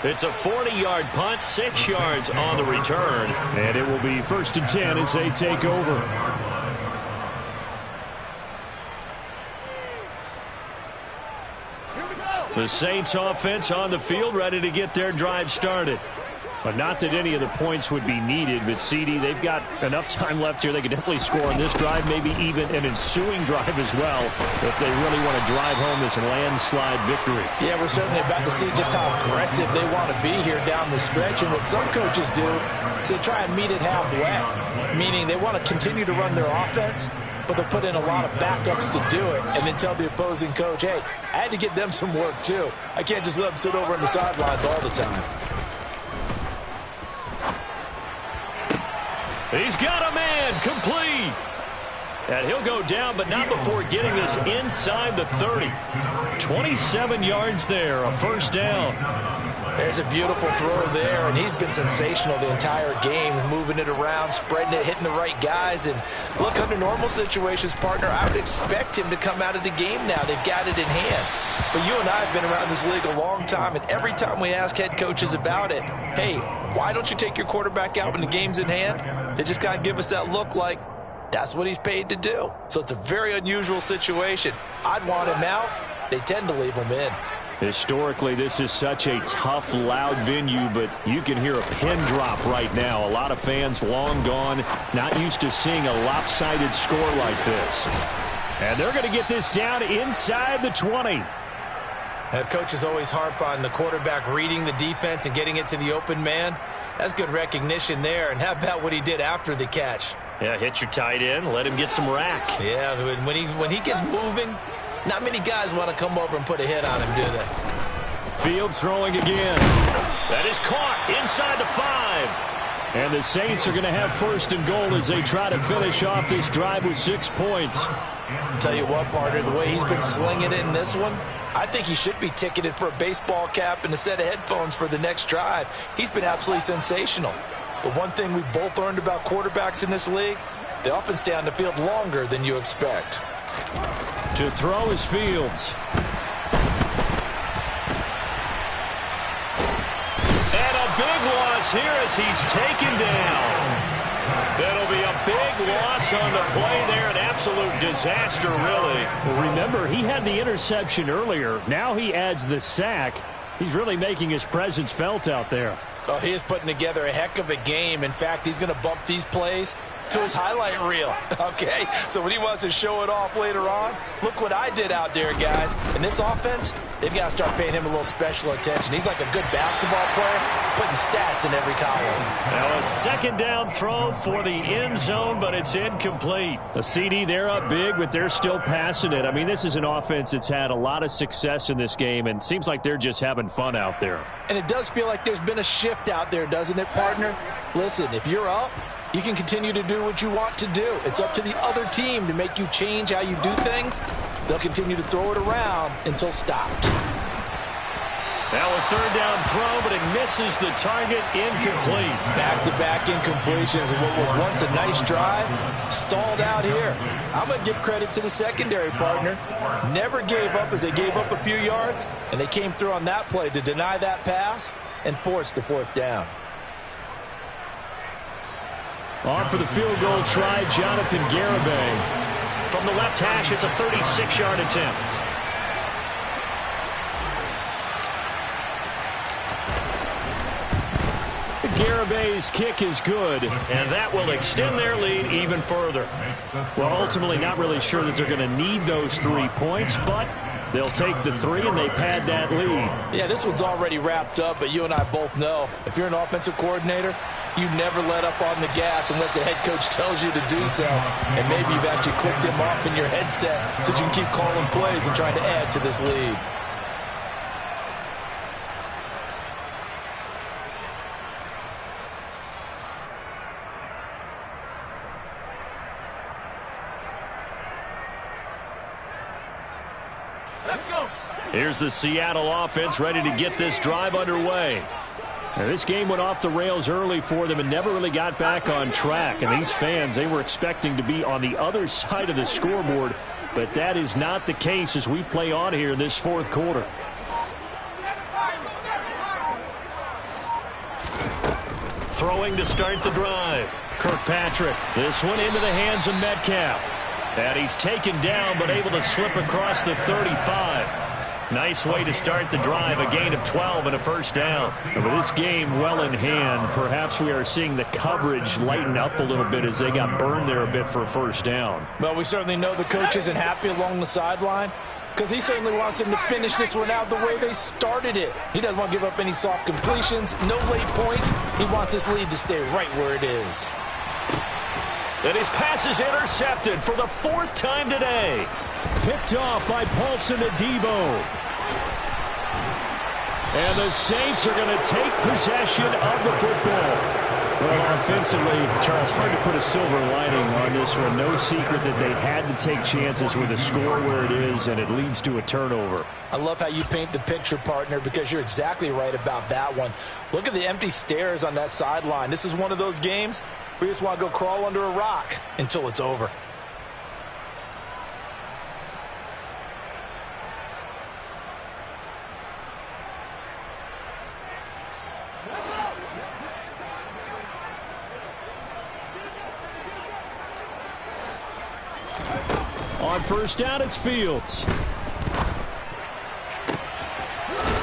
It's a 40-yard punt, 6 yards on the return. And it will be 1st and 10 as they take over. The Saints offense on the field, ready to get their drive started. But not that any of the points would be needed, but CD, they've got enough time left here. They could definitely score on this drive, maybe even an ensuing drive as well, if they really want to drive home this landslide victory. Yeah, we're certainly about to see just how aggressive they want to be here down the stretch. And what some coaches do is they try and meet it halfway, meaning they want to continue to run their offense, but they'll put in a lot of backups to do it and then tell the opposing coach, hey, I had to get them some work too. I can't just let them sit over on the sidelines all the time. He's got a man, complete. And he'll go down, but not before getting this inside the 30. 27 yards there, a 1st down. There's a beautiful throw there, and he's been sensational the entire game, moving it around, spreading it, hitting the right guys. And look, under normal situations, partner, I would expect him to come out of the game now. They've got it in hand. But you and I have been around this league a long time, and every time we ask head coaches about it, hey, why don't you take your quarterback out when the game's in hand? They just kind of give us that look like that's what he's paid to do. So it's a very unusual situation. I'd want him out. They tend to leave him in. Historically, this is such a tough, loud venue, but you can hear a pin drop right now. A lot of fans long gone, not used to seeing a lopsided score like this. And they're going to get this down inside the 20. Coaches always harp on the quarterback reading the defense and getting it to the open man. That's good recognition there. And how about what he did after the catch? Yeah, hit your tight end, let him get some rack. Yeah, when he gets moving, not many guys want to come over and put a hit on him, do they? Fields throwing again. That is caught inside the 5. And the Saints are going to have 1st and goal as they try to finish off this drive with 6 points. Tell you what, partner, the way he's been slinging it in this one, I think he should be ticketed for a baseball cap and a set of headphones for the next drive. He's been absolutely sensational. But one thing we both learned about quarterbacks in this league, they often stay on the field longer than you expect. To throw is Fields. And a big loss here as he's taken down. That'll be a big loss on the play there. An absolute disaster, really. Well, remember, he had the interception earlier. Now he adds the sack. He's really making his presence felt out there. Oh, he is putting together a heck of a game. In fact, he's going to bump these plays to his highlight reel. Okay, so when he wants to show it off later on, look what I did out there, guys. And this offense, they've got to start paying him a little special attention. He's like a good basketball player, putting stats in every column. Now a second down throw for the end zone, but it's incomplete. A CD, they're up big, but they're still passing it. I mean, this is an offense that's had a lot of success in this game, and seems like they're just having fun out there. And it does feel like there's been a shift out there, doesn't it, partner? Listen, if you're up, you can continue to do what you want to do. It's up to the other team to make you change how you do things. They'll continue to throw it around until stopped. Now a third down throw, but it misses the target. Incomplete. Back-to-back incompletions and what was once a nice drive stalled out here. I'm going to give credit to the secondary, partner. Never gave up as they gave up a few yards, and they came through on that play to deny that pass and force the fourth down. On for the field goal try, Jonathan Garibay. From the left hash, it's a 36-yard attempt. Garibay's kick is good, and that will extend their lead even further. Well, ultimately, not really sure that they're going to need those 3 points, but they'll take the 3 and they pad that lead. Yeah, this one's already wrapped up, but you and I both know if you're an offensive coordinator, you never let up on the gas unless the head coach tells you to do so. And maybe you've actually clicked him off in your headset so you can keep calling plays and trying to add to this lead. Here's the Seattle offense ready to get this drive underway. Now, this game went off the rails early for them and never really got back on track. And these fans, they were expecting to be on the other side of the scoreboard, but that is not the case as we play on here in this fourth quarter. Throwing to start the drive. Kirkpatrick. This one into the hands of Metcalf. And he's taken down but able to slip across the 35. Nice way to start the drive, a gain of 12 and a first down. And with this game well in hand, perhaps we are seeing the coverage lighten up a little bit as they got burned there a bit for a first down. Well, we certainly know the coach isn't happy along the sideline because he certainly wants them to finish this one out the way they started it. He doesn't want to give up any soft completions, no late points. He wants this lead to stay right where it is. And his pass is intercepted for the 4th time today. Picked off by Paulson Adebo. And the Saints are going to take possession of the football. Well, offensively, Charles, hard to put a silver lining on this one. No secret that they had to take chances with the score where it is, and it leads to a turnover. I love how you paint the picture, partner, because you're exactly right about that one. Look at the empty stares on that sideline. This is one of those games where you just want to go crawl under a rock until it's over. On first down, it's Fields.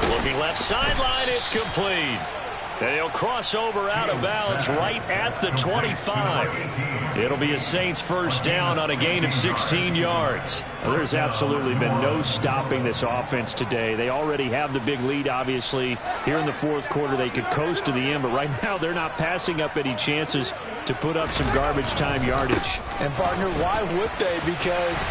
Looking left sideline, it's complete. And he'll cross over out of bounds right at the 25. It'll be a Saints first down on a gain of 16 yards. Well, there's absolutely been no stopping this offense today. They already have the big lead, obviously. Here in the fourth quarter, they could coast to the end, but right now they're not passing up any chances to put up some garbage time yardage. And, partner, why would they? Because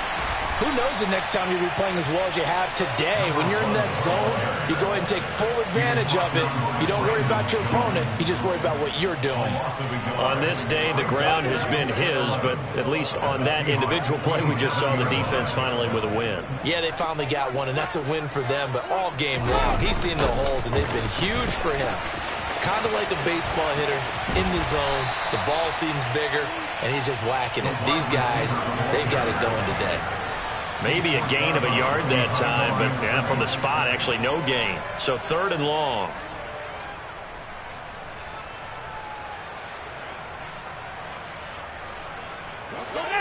who knows the next time you'll be playing as well as you have today. When you're in that zone, you go ahead and take full advantage of it. You don't worry about your opponent. You just worry about what you're doing. On this day, the ground has been his, but at least on that individual play, we just saw the defense finally with a win. Yeah, they finally got one, and that's a win for them. But all game long, he's seen the holes, and they've been huge for him. Kind of like a baseball hitter in the zone. The ball seems bigger, and he's just whacking it. These guys, they've got it going today. Maybe a gain of a yard that time, but yeah, from the spot, actually no gain. So 3rd and long.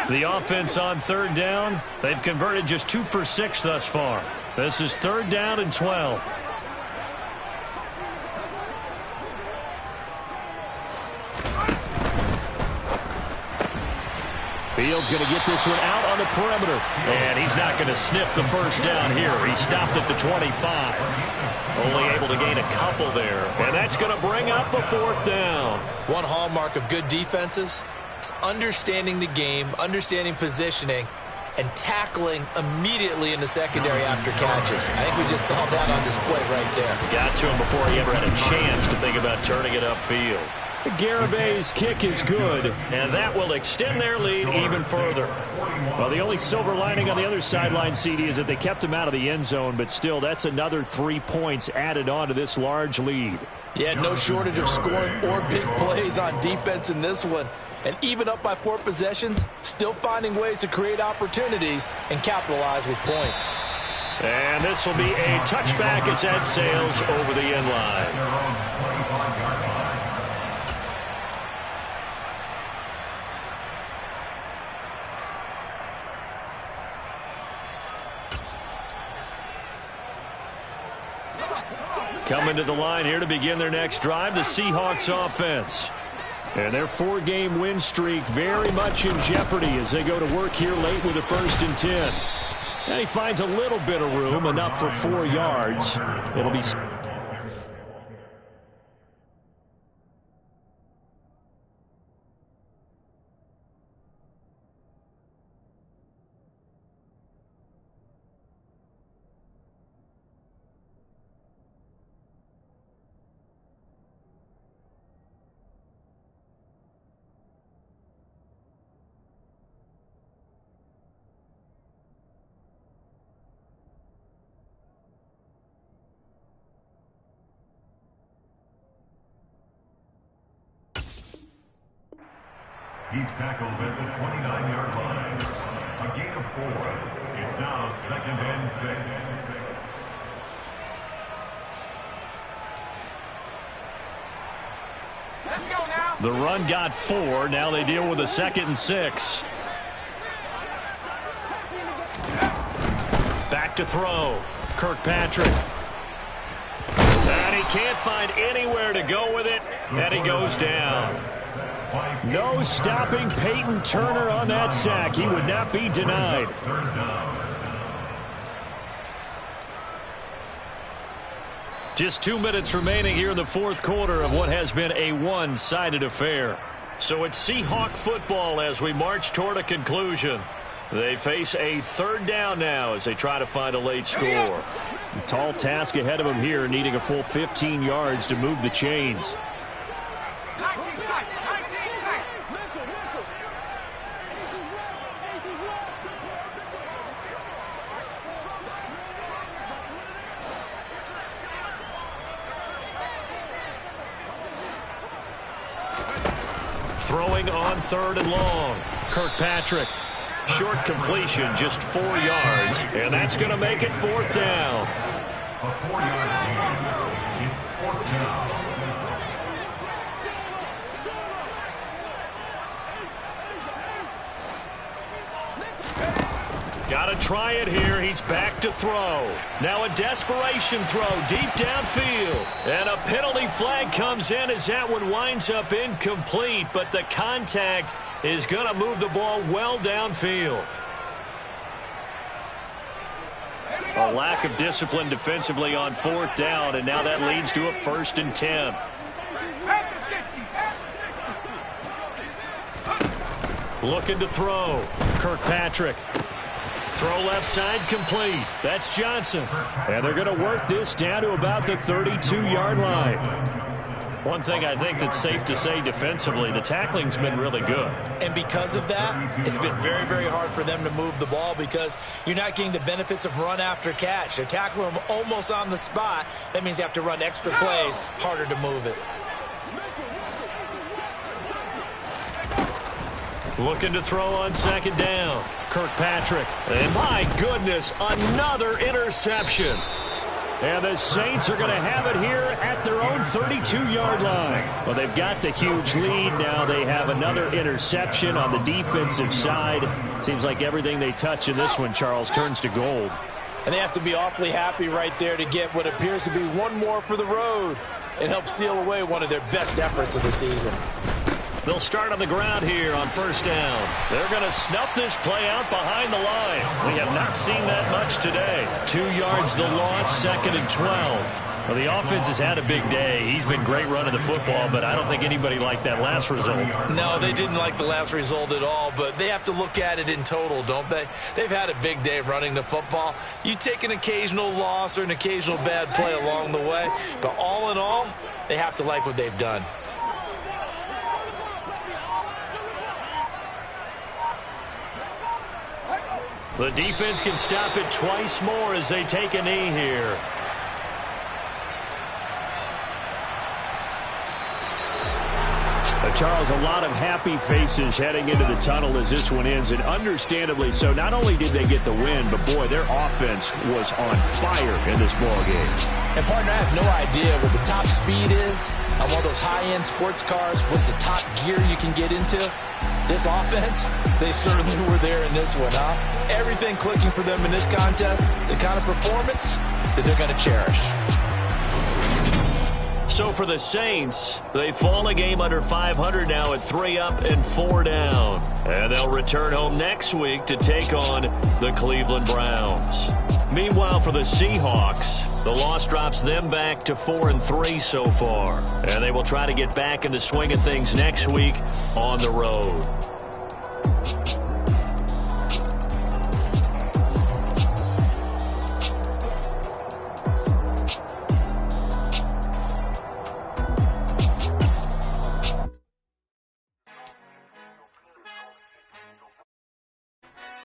The offense on 3rd down, they've converted just 2 for 6 thus far. This is 3rd down and 12. Fields going to get this one out on the perimeter. And he's not going to sniff the first down here. He stopped at the 25. Only able to gain a couple there. And that's going to bring up a 4th down. One hallmark of good defenses is understanding the game, understanding positioning, and tackling immediately in the secondary after catches. I think we just saw that on display right there. Got to him before he ever had a chance to think about turning it upfield. Garabay's kick is good, and that will extend their lead even further. Well, the only silver lining on the other sideline, CD, is that they kept him out of the end zone, but still, that's another 3 points added on to this large lead. Yeah, no shortage of scoring or big plays on defense in this one. And even up by 4 possessions, still finding ways to create opportunities and capitalize with points. And this will be a touchback as that sails over the end line. Coming to the line here to begin their next drive, the Seahawks offense. And their 4-game win streak very much in jeopardy as they go to work here late with a 1st and 10. And he finds a little bit of room, enough for 4 yards. It'll be... He's tackled at the 29-yard line. A gain of 4. It's now 2nd and 6. Let's go now. The run got 4. Now they deal with a 2nd and 6. Back to throw. Kirkpatrick. And he can't find anywhere to go with it. And he goes down. No stopping Peyton Turner on that sack. He would not be denied. Just 2 minutes remaining here in the 4th quarter of what has been a one-sided affair. So it's Seahawk football as we march toward a conclusion. They face a 3rd down now as they try to find a late score. A tall task ahead of them here, needing a full 15 yards to move the chains. Throwing on 3rd and long. Kirkpatrick. Short completion, just 4 yards. And that's going to make it 4th down. A 4-yard gain. It's 4th down. Got to try it here. He's back to throw. Now a desperation throw deep downfield. And a penalty flag comes in as that one winds up incomplete. But the contact is going to move the ball well downfield. A lack of discipline defensively on 4th down. And now that leads to a 1st and 10. Looking to throw. Kirkpatrick. Throw left side complete. That's Johnson. And they're going to work this down to about the 32-yard line. One thing I think that's safe to say defensively, the tackling's been really good. And because of that, it's been very, very hard for them to move the ball because you're not getting the benefits of run after catch. They're tackling them almost on the spot. That means you have to run extra plays, harder to move it. Looking to throw on second down. Kirkpatrick. And my goodness, another interception. And the Saints are going to have it here at their own 32-yard line. Well, they've got the huge lead. Now they have another interception on the defensive side. Seems like everything they touch in this one, Charles, turns to gold. And they have to be awfully happy right there to get what appears to be one more for the road. It helps seal away one of their best efforts of the season. They'll start on the ground here on first down. They're going to snuff this play out behind the line. We have not seen that much today. 2 yards the loss, 2nd and 12. Well, the offense has had a big day. He's been great running the football, but I don't think anybody liked that last result. No, they didn't like the last result at all, but they have to look at it in total, don't they? They've had a big day running the football. You take an occasional loss or an occasional bad play along the way, but all in all, they have to like what they've done. The defense can stop it twice more as they take a knee here. Charles, a lot of happy faces heading into the tunnel as this one ends, and understandably so. Not only did they get the win, but, boy, their offense was on fire in this ballgame. And, partner, I have no idea what the top speed is on one of those high-end sports cars. What's the top gear you can get into? This offense, they certainly were there in this one, huh? Everything clicking for them in this contest, the kind of performance that they're going to cherish. So for the Saints, they fall a game under 500 now at 3 up and 4 down. And they'll return home next week to take on the Cleveland Browns. Meanwhile, for the Seahawks, the loss drops them back to 4-3 so far. And they will try to get back in the swing of things next week on the road.